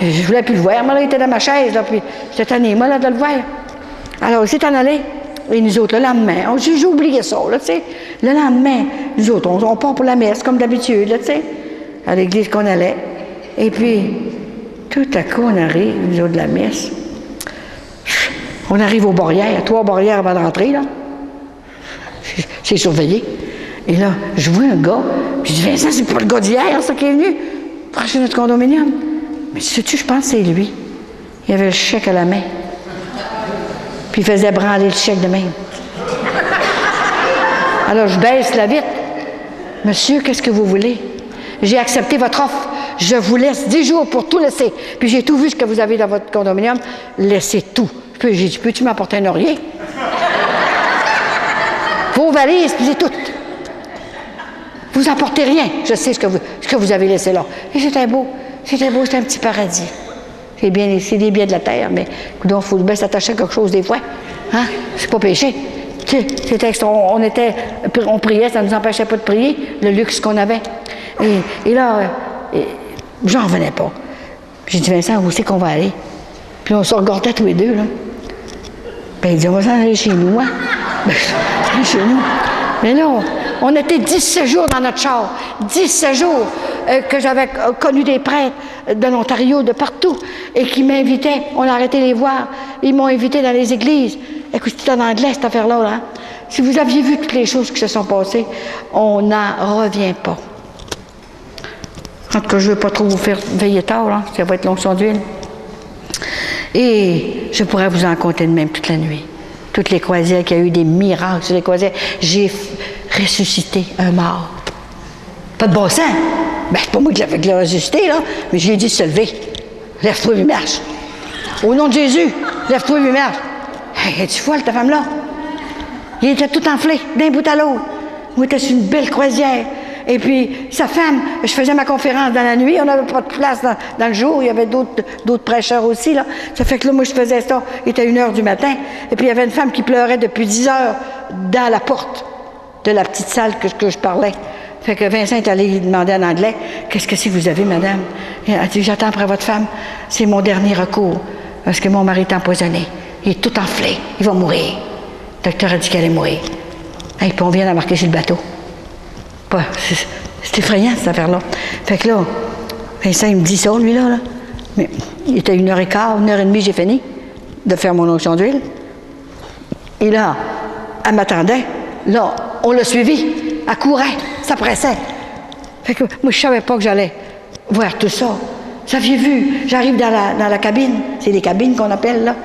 je voulais plus le voir. Moi, là, il était dans ma chaise, là, puis j'étais tannée, moi, là, de le voir. Alors, il s'est en allé. Et nous autres, le lendemain, j'ai oublié ça, là, tu sais. Le lendemain, nous autres, on part pour la messe, comme d'habitude, là, tu sais, à l'église qu'on allait. Et puis, tout à coup, on arrive, nous autres, de la messe. On arrive aux barrières, 3 barrières avant d'entrer, là. C'est surveillé. Et là, je vois un gars, puis je dis, Vincent, c'est pas le gars d'hier, ça, qui est venu franchir notre condominium. Mais sais-tu, je pense que c'est lui. Il avait le chèque à la main. Puis il faisait branler le chèque de même. Alors, je baisse la vitre. Monsieur, qu'est-ce que vous voulez? J'ai accepté votre offre. Je vous laisse 10 jours pour tout laisser. Puis j'ai tout vu ce que vous avez dans votre condominium. Laissez tout. Puis j'ai dit, peux-tu m'apporter un oreiller? Vos valises, puis c'est tout. Vous apportez rien. Je sais ce que vous avez laissé là. Et c'était beau. C'était beau, c'était un petit paradis. C'est des biens de la terre, mais il faut bien s'attacher à quelque chose des fois. Hein? C'est pas péché. C'était on priait, ça ne nous empêchait pas de prier, le luxe qu'on avait. Et là, j'en revenais pas. J'ai dit, Vincent, où c'est qu'on va aller? Puis on se regardait tous les deux, là. Ben, il dit, on va s'en aller chez nous, hein? Ben, chez nous. Mais là, on était 17 jours dans notre char. 17 jours que j'avais connu des prêtres de l'Ontario, de partout, et qui m'invitaient. On a arrêté de les voir. Ils m'ont invité dans les églises. Écoute, c'est en anglais, cette affaire-là, là. Si vous aviez vu toutes les choses qui se sont passées, on n'en revient pas. En tout cas, je ne veux pas trop vous faire veiller tard, là. Ça va être l'onction d'huile. Et je pourrais vous en compter de même toute la nuit. Toutes les croisières, qu'il y a eu des miracles sur les croisières. J'ai ressuscité un mort. Pas de bon sens. Ben, c'est pas moi qui l'ai ressuscité, là, mais j'ai dit se lever. Lève-toi et marche. Au nom de Jésus, lève-toi et marche. Hey, es-tu folle, ta femme-là? Il était tout enflé, d'un bout à l'autre. Moi, j'étais sur une belle croisière. Et puis, sa femme, je faisais ma conférence dans la nuit, on n'avait pas de place dans le jour, il y avait d'autres prêcheurs aussi, là. Ça fait que là, moi, je faisais ça, il était 1h du matin, et puis il y avait une femme qui pleurait depuis 10 heures dans la porte de la petite salle que je parlais. Fait que Vincent est allé lui demander en anglais, « Qu'est-ce que c'est que vous avez, madame? » Elle a dit, « J'attends après votre femme, c'est mon dernier recours, parce que mon mari est empoisonné. Il est tout enflé, il va mourir. » Le docteur a dit qu'elle allait mourir. Et puis on vient d'embarquer sur le bateau. C'est effrayant, cette affaire-là. Fait que là, Vincent, il me dit ça, lui, là. Mais il était 1h15, 1h30, j'ai fini de faire mon onction d'huile. Et là, elle m'attendait. Là, on l'a suivi. Elle courait, ça pressait. Fait que moi, je savais pas que j'allais voir tout ça. Vous aviez vu, j'arrive dans la cabine. C'est les cabines qu'on appelle, là.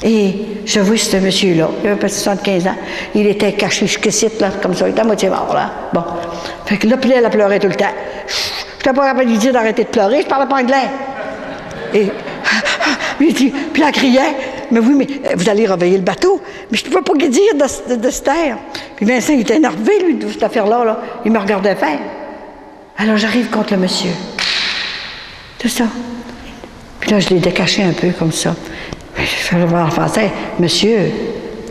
Et je vois ce monsieur-là, il avait pas 75 ans, il était caché jusqu'ici, là, comme ça, il était à moitié mort, là. Bon. Fait que là, puis elle a pleuré tout le temps. Je n'étais pas capable de lui dire d'arrêter de pleurer, je parlais pas anglais. Et puis elle criait, mais oui, mais vous allez réveiller le bateau. Mais je ne pouvais pas dire de se taire. Puis Vincent, il était énervé, lui, de cette affaire-là, là. Il me regardait faire. Alors j'arrive contre le monsieur. Tout ça. Puis là, je l'ai décaché un peu comme ça. Je fais voir en français, « Monsieur,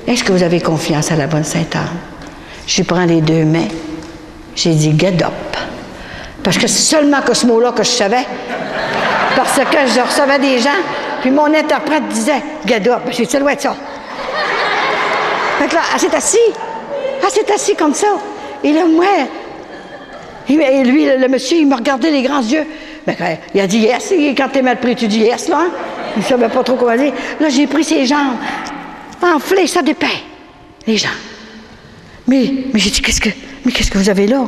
est-ce que vous avez confiance à la bonne Sainte-Anne? » Je lui prends les 2 mains. J'ai dit, « Get up. » Parce que c'est seulement que ce mot-là que je savais. Parce que je recevais des gens, puis mon interprète disait, « Get up. » J'ai dit, « Ça doit être ça. » Fait que là, elle s'est assise. Elle s'est assise comme ça. Et là, moi, et lui, le monsieur, il me regardait les grands yeux. Ben, il a dit, « Yes. » Quand t'es mal pris, tu dis, « Yes. » là, hein? Il ne savait pas trop comment dire. Là, j'ai pris ses jambes, enflées, ça dépeint, les jambes. Mais j'ai dit, qu'est-ce que vous avez là?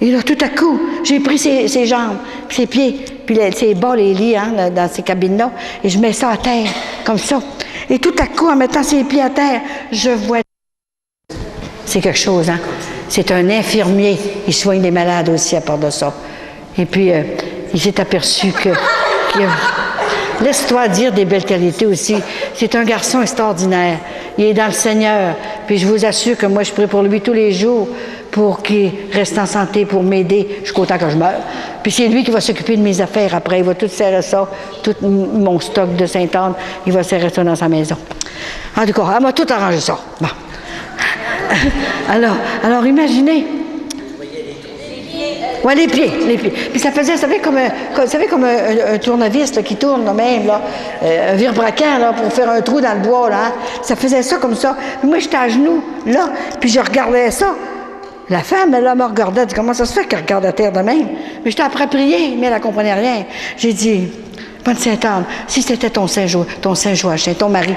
Et là, tout à coup, j'ai pris ses jambes, ses pieds, puis ses bas, les lits, hein, dans ces cabines-là, et je mets ça à terre, comme ça. Et tout à coup, en mettant ses pieds à terre, je vois... C'est quelque chose, hein? C'est un infirmier. Il soigne les malades aussi à part de ça. Et puis, il s'est aperçu que... Laisse-toi dire des belles qualités aussi. C'est un garçon extraordinaire. Il est dans le Seigneur. Puis je vous assure que moi, je prie pour lui tous les jours pour qu'il reste en santé, pour m'aider jusqu'au temps que je meure. Puis c'est lui qui va s'occuper de mes affaires après. Il va tout serrer ça, tout mon stock de Sainte-Anne, il va serrer ça dans sa maison. En tout cas, elle m'a tout arrangé ça. Bon. Alors imaginez. Ouais, les pieds, les pieds. Puis ça faisait, comme un tournevis là, qui tourne là, même, là, un vire-braquant là, pour faire un trou dans le bois. Là, hein. Ça faisait ça comme ça. Puis moi, j'étais à genoux, là, puis je regardais ça. La femme, elle me regardait, elle dit, comment ça se fait qu'elle regarde la terre de même? Mais j'étais après prier, mais elle ne comprenait rien. J'ai dit, bonne Sainte-Anne, si c'était ton Saint Joachim, ton mari,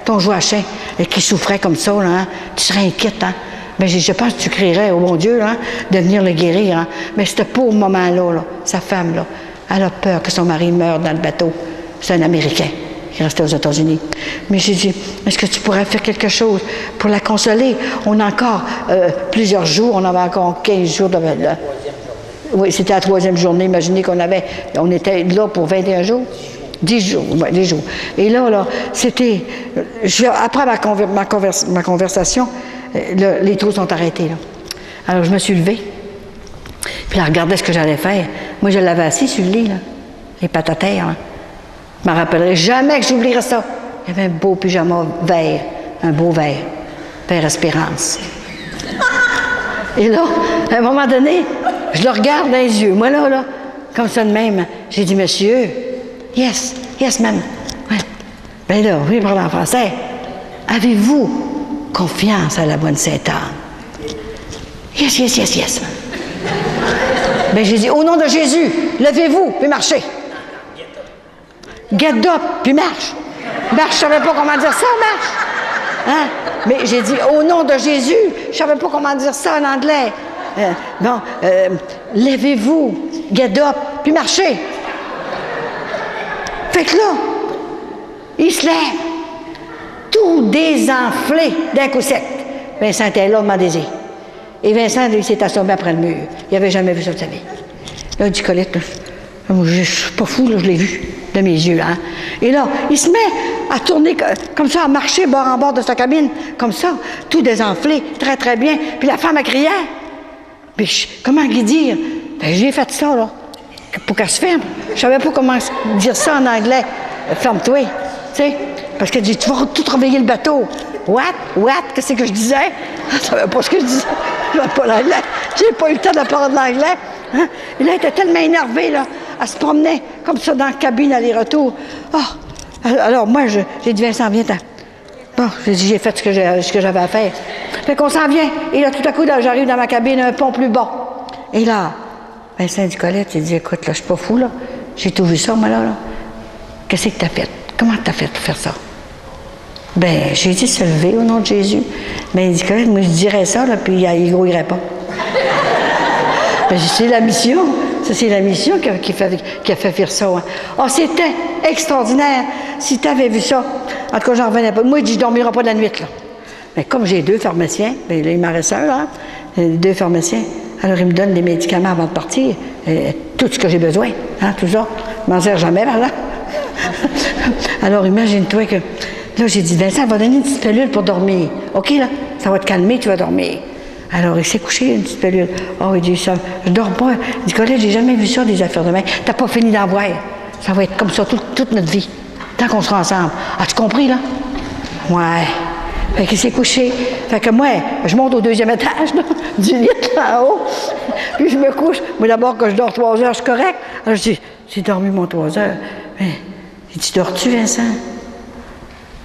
ton Joachim, qui souffrait comme ça, là, hein, tu serais inquiète, hein? Mais je pense que tu crierais au bon Dieu, hein, de venir le guérir, hein? Mais c'était pas au moment-là, là, sa femme, là, elle a peur que son mari meure dans le bateau. C'est un Américain qui restait aux États-Unis. Mais j'ai dit, est-ce que tu pourrais faire quelque chose pour la consoler? On a encore plusieurs jours, on avait encore 15 jours de... Oui, c'était la 3e journée. Imaginez on était là pour 21 jours. 10 jours, oui, 10 jours. Et là, c'était... Après ma conversation, les trous sont arrêtés, là. Alors, je me suis levée. Puis, elle regardait ce que j'allais faire. Moi, je l'avais assis sur le lit, là. Les pattes à terre, là. Je me rappellerai jamais que j'oublierais ça. Il y avait un beau pyjama vert, un beau vert, Père Espérance. Et là, à un moment donné, je le regarde dans les yeux. Moi, là, comme ça de même, j'ai dit, monsieur, yes, ma'am. Ouais. Ben là, oui, parle en français. Avez-vous confiance à la bonne Sainte-Anne? Yes. Ben, j'ai dit, au nom de Jésus, levez-vous, puis marchez. Get up, puis marche. Marche, je savais pas comment dire ça, marche. Hein? Mais j'ai dit, au nom de Jésus, je savais pas comment dire ça en anglais. Levez-vous, get up, puis marchez. Fait que là, il se lève, tout désenflé d'un coup sec. Vincent était là, m'a désiré. Et Vincent, il s'est assommé après le mur. Il n'avait jamais vu ça de sa vie. Là, il dit, Colette, je suis pas fou, là, je l'ai vu de mes yeux. Hein? Et là, il se met à tourner comme ça, à marcher bord en bord de sa cabine, comme ça, tout désenflé, très, très bien. Puis la femme, elle criait. Puis comment lui dire? Ben, j'ai fait ça, là, pour qu'elle se ferme. Je savais pas comment dire ça en anglais. Ferme-toi, tu sais. Parce qu'elle dit, tu vas tout réveiller le bateau. What? Qu'est-ce que je disais? Je ne savais pas ce que je disais. Je ne pas l'anglais. J'ai pas eu le temps de parler de l'anglais. Hein? Et là, elle était tellement énervée, là. Elle se promenait comme ça dans la cabine aller-retour. Oh. Alors, moi, j'ai dit, Vincent, viens-t'en. Bon, j'ai fait ce que j'avais à faire. Fait qu'on s'en vient. Et là, tout à coup, là, j'arrive dans ma cabine, un pont plus bas. Et là, Vincent dit, Colette, il dit, écoute, là, je suis pas fou, là. J'ai tout vu ça, moi, là. Qu'est-ce que t'as fait? Comment t'as fait pour faire ça? Ben, j'ai dit se lever au nom de Jésus. Mais il dit, Colette, moi, je dirais ça, là, puis il grouillerait pas. Ben, c'est la mission. Ça, c'est la mission qui a fait faire ça. Hein. Oh, c'était extraordinaire. Si tu avais vu ça, en tout cas, j'en revenais pas. Moi, je dis, je ne dormirai pas de la nuit, là. Mais comme j'ai 2 pharmaciens, bien, là, il m'en reste un, là, 2 pharmaciens, alors ils me donnent des médicaments avant de partir, tout ce que j'ai besoin, hein, tout ça. Je m'en sers jamais, là. Alors, imagine-toi que, là, j'ai dit, Vincent, va donner une petite pilule pour dormir. OK, là, ça va te calmer, tu vas dormir. Alors, il s'est couché, une petite pilule. Oh, il dit, ça, je dors pas. Il dit, Colette, j'ai jamais vu ça, des affaires de main. T'as pas fini d'en voir. Ça va être comme ça toute notre vie, tant qu'on sera ensemble. As-tu compris, là? Ouais. Fait qu'il s'est couché. Fait que moi, je monte au 2e étage, là, du lit, là en haut. Puis je me couche. Moi, d'abord, quand je dors 3 heures, je suis correct. Alors, je dis, j'ai dormi mon 3 heures. Mais, il dit, dors-tu, Vincent?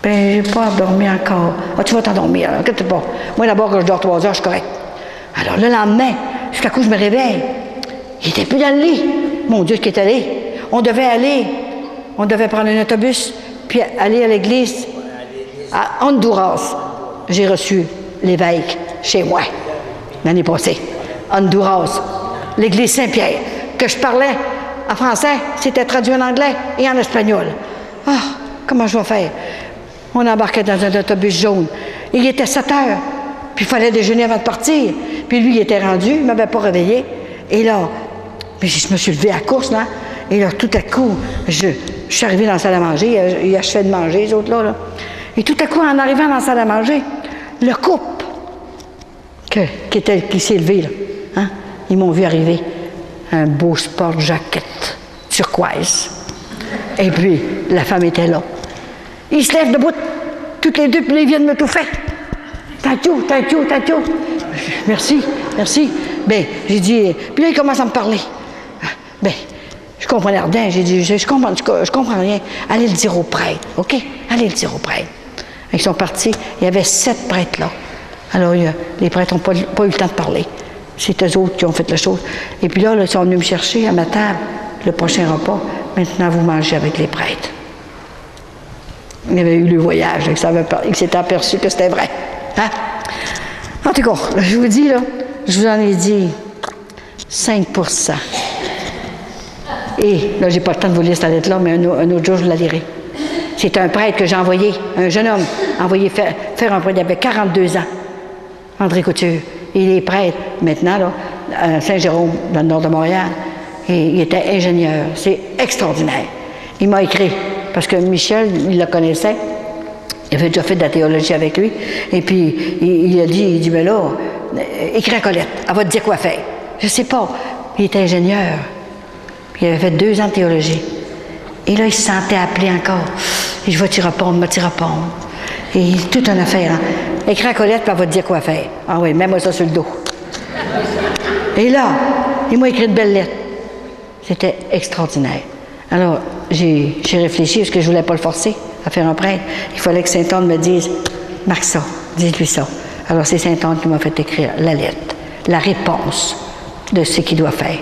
Ben, j'ai pas dormi encore. Ah, tu vas t'endormir, alors, inquiète pas. Moi, d'abord, quand je dors 3 heures, je suis correct. Alors, le lendemain, jusqu'à coup, je me réveille. Il était plus dans le lit. Mon Dieu, qui est allé. On devait prendre un autobus, puis aller à l'église à Honduras. J'ai reçu l'évêque chez moi, l'année passée. Honduras, l'église Saint-Pierre, que je parlais en français, c'était traduit en anglais et en espagnol. Ah, comment je vais faire? On embarquait dans un autobus jaune. Il était 7 heures, puis il fallait déjeuner avant de partir. Puis lui, il était rendu, il ne m'avait pas réveillé. Et là, je me suis levée à course, là. Et là, tout à coup, je suis arrivée dans la salle à manger, il achevait de manger, les autres là. Et tout à coup, en arrivant dans la salle à manger, le couple qui s'est levé, là, hein, ils m'ont vu arriver. Un beau sport jacket turquoise. Et puis, la femme était là. Ils se lèvent debout, toutes les deux, puis ils viennent me tout faire. Thank you. Merci. Ben, j'ai dit, puis là, il commence à me parler. Ben, je comprenais rien. J'ai dit, je comprends rien. Allez le dire au prêtre, OK? Allez le dire au prêtre. Ils sont partis. Il y avait 7 prêtres là. Alors, les prêtres n'ont pas eu le temps de parler. C'est eux autres qui ont fait la chose. Et puis là, ils sont venus me chercher à ma table, le prochain repas. Maintenant, vous mangez avec les prêtres. Il y avait eu le voyage, il s'était aperçu que c'était vrai. Hein? En tout cas, je vous dis, là, je vous en ai dit 5%. Et là, j'ai pas le temps de vous lire cette lettre-là, mais un autre jour, je la lirai. C'est un prêtre que j'ai envoyé, un jeune homme, envoyé faire un prêtre, il avait 42 ans, André Couture. Il est prêtre maintenant, là, à Saint-Jérôme, dans le nord de Montréal. Et il était ingénieur. C'est extraordinaire. Il m'a écrit, parce que Michel, il le connaissait. Il avait déjà fait de la théologie avec lui. Et puis, il a dit, mais là, écris à Colette, elle va te dire quoi faire. Je ne sais pas. Il était ingénieur. Puis il avait fait 2 ans de théologie. Et là, il se sentait appelé encore. Et je vais t'y répondre, Et toute une affaire. Hein. Écris à Colette, puis elle va te dire quoi faire. Ah oui, mets-moi ça sur le dos. Et là, il m'a écrit de belles lettres. C'était extraordinaire. Alors, j'ai réfléchi, parce que je ne voulais pas le forcer à faire un prêtre. Il fallait que Saint-Anne me dise, marque ça, dis-lui ça. Alors, c'est Saint-Anne qui m'a fait écrire la lettre, la réponse de ce qu'il doit faire.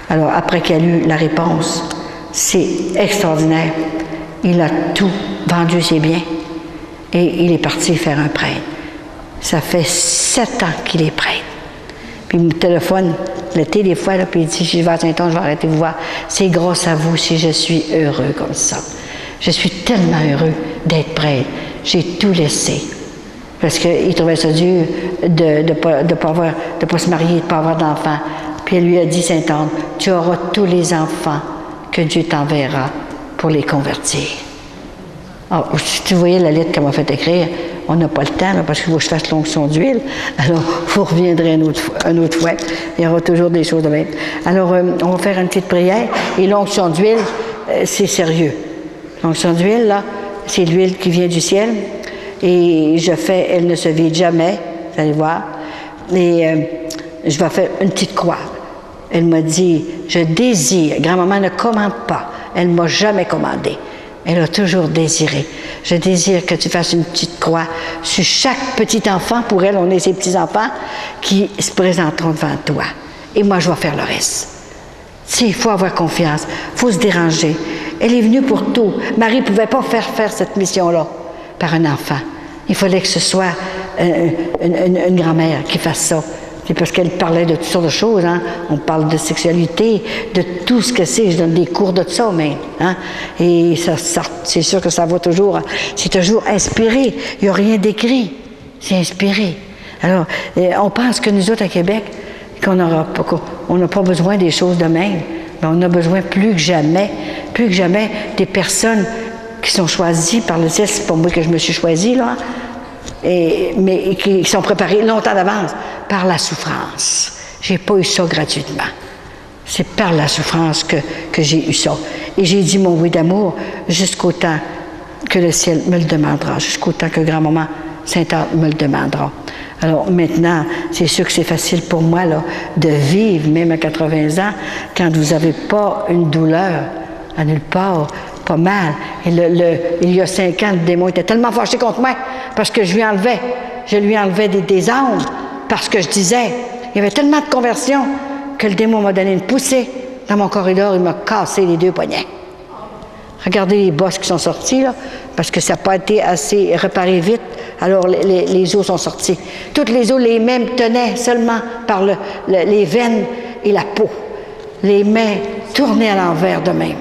Alors, après qu'il a lu la réponse, c'est extraordinaire. Il a tout vendu ses biens et il est parti faire un prêtre. Ça fait 7 ans qu'il est prêtre. Puis il me téléphone l'été des fois, là, puis il dit, si je vais à Saint-Anne, je vais arrêter de vous voir. C'est grâce à vous si je suis heureux comme ça. Je suis tellement heureux d'être prêtre. J'ai tout laissé. Parce qu'il trouvait ça dur de pas se marier, de ne pas avoir d'enfants. Puis elle lui a dit, Saint-Anne, tu auras tous les enfants que Dieu t'enverra pour les convertir. Alors, si tu voyais la lettre qu'elle m'a fait écrire, on n'a pas le temps, là, parce qu'il faut que je fasse l'onction d'huile. Alors, vous reviendrez une autre fois. Il y aura toujours des choses de même. Alors, on va faire une petite prière. Et l'onction d'huile, c'est sérieux. L'onction d'huile, là, c'est l'huile qui vient du ciel. Et elle ne se vide jamais, vous allez voir. Et je vais faire une petite croix. Elle m'a dit, je désire, grand-maman ne commande pas. Elle ne m'a jamais commandé. Elle a toujours désiré. Je désire que tu fasses une petite croix sur chaque petit enfant. Pour elle, on est ses petits-enfants qui se présenteront devant toi. Et moi, je vais faire le reste. Tu sais, il faut avoir confiance. Il faut se déranger. Elle est venue pour tout. Marie ne pouvait pas faire cette mission-là par un enfant. Il fallait que ce soit une grand-mère qui fasse ça. C'est parce qu'elle parlait de toutes sortes de choses. Hein? On parle de sexualité, de tout ce que c'est. Je donne des cours de ça même. Hein? Et ça, c'est sûr que ça va toujours. C'est toujours inspiré. Il n'y a rien d'écrit. C'est inspiré. Alors, on pense que nous autres à Québec, qu'on n'a pas besoin des choses de même. Mais on a besoin plus que jamais des personnes qui sont choisies par le ciel. C'est pas moi que je me suis choisie, là. Mais qui sont préparés longtemps d'avance par la souffrance. J'ai pas eu ça gratuitement. C'est par la souffrance que j'ai eu ça. Et j'ai dit mon oui d'amour jusqu'au temps que le ciel me le demandera, jusqu'au temps que grand-maman Sainte-Anne me le demandera. Alors maintenant, c'est sûr que c'est facile pour moi là, de vivre, même à 80 ans, quand vous n'avez pas une douleur à nulle part, pas mal. Et il y a 5 ans, le démon était tellement fâché contre moi parce que je lui enlevais des âmes parce que je disais. Il y avait tellement de conversions que le démon m'a donné une poussée dans mon corridor, il m'a cassé les 2 poignets. Regardez les bosses qui sont sortis, là, parce que ça n'a pas été assez réparé vite. Alors, les os sont sortis. Toutes les os, les mains me tenaient seulement par les veines et la peau. Les mains tournées à l'envers de même.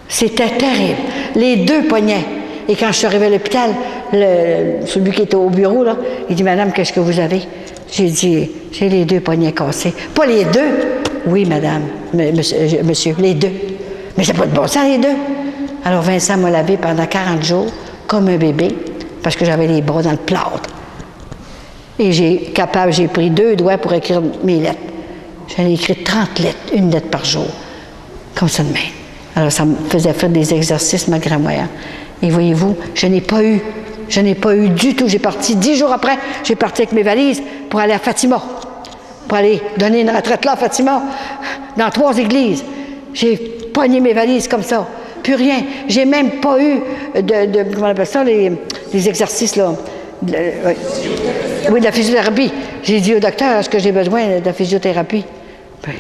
C'était terrible. Les 2 poignets. Et quand je suis arrivée à l'hôpital, celui qui était au bureau, là, il dit, Madame, qu'est-ce que vous avez? J'ai dit, j'ai les 2 poignets cassés. Pas les 2? Oui, madame, monsieur, les 2. Mais c'est pas de bon sens, les 2. Alors Vincent m'a lavé pendant 40 jours, comme un bébé, parce que j'avais les bras dans le plâtre. Et j'ai pris 2 doigts pour écrire mes lettres. J'en ai écrit 30 lettres, 1 lettre par jour, comme ça de même. Alors ça me faisait faire des exercices malgré moi. Hein. Et voyez-vous, je n'ai pas eu du tout. J'ai parti 10 jours après, j'ai parti avec mes valises pour aller à Fatima, pour aller donner une retraite là à Fatima, dans 3 églises. J'ai pogné mes valises comme ça. Plus rien. J'ai même pas eu comment on appelle ça, les exercices, là. Oui, de la physiothérapie. J'ai dit au docteur, est-ce que j'ai besoin de la physiothérapie? Ben,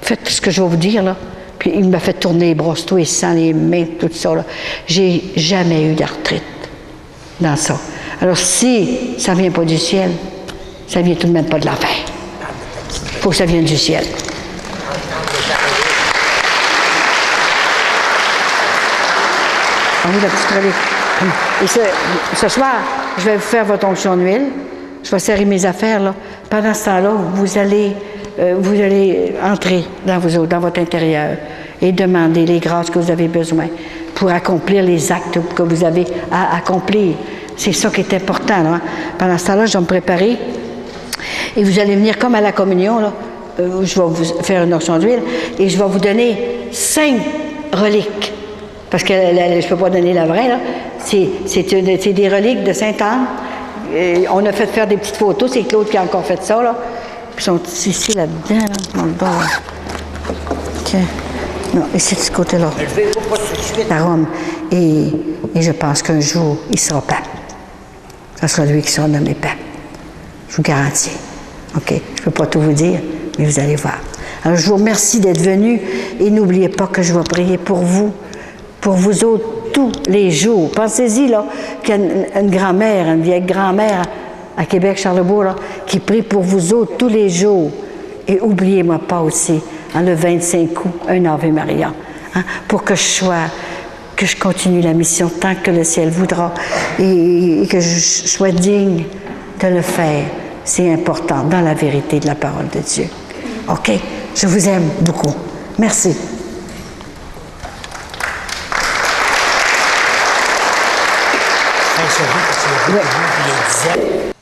faites ce que je vais vous dire, là. Puis il m'a fait tourner les bras, tout et sang, les mains, tout ça, là. J'ai jamais eu d'arthrite dans ça. Alors, si ça vient pas du ciel, ça vient tout de même pas de l'enfer. Il faut que ça vienne du ciel. Ah oui, la petite relique. Et ce soir, je vais vous faire votre onction d'huile. Je vais serrer mes affaires, là. Pendant ce temps-là, vous allez entrer dans votre intérieur et demander les grâces que vous avez besoin pour accomplir les actes que vous avez à accomplir. C'est ça qui est important, là. Pendant ce temps-là, je vais me préparer et vous allez venir comme à la communion, là. Je vais vous faire une onction d'huile et je vais vous donner 5 reliques. Parce que je ne peux pas donner la vraie, là. C'est des reliques de Sainte-Anne. On a fait faire des petites photos. C'est Claude qui a encore fait ça, là. Ils sont ici, là-dedans, là, dans le bas. Tiens. Non, ici, de ce côté-là. La Rome. Et je pense qu'un jour, il sera pape. Ce sera lui qui sera nommé pape. Je vous garantis. OK? Je ne peux pas tout vous dire, mais vous allez voir. Alors, je vous remercie d'être venus et n'oubliez pas que je vais prier pour vous autres, tous les jours. Pensez-y, là, qu'il y a une grand-mère, une vieille grand-mère à Québec, Charlebourg, là, qui prie pour vous autres tous les jours. Et oubliez-moi pas aussi, en le 25 août, un Ave Maria, hein, pour que je continue la mission tant que le ciel voudra et que je sois digne de le faire. C'est important, dans la vérité de la parole de Dieu. OK? Je vous aime beaucoup. Merci. Parce qu'il y a beaucoup de gens qui le disaient.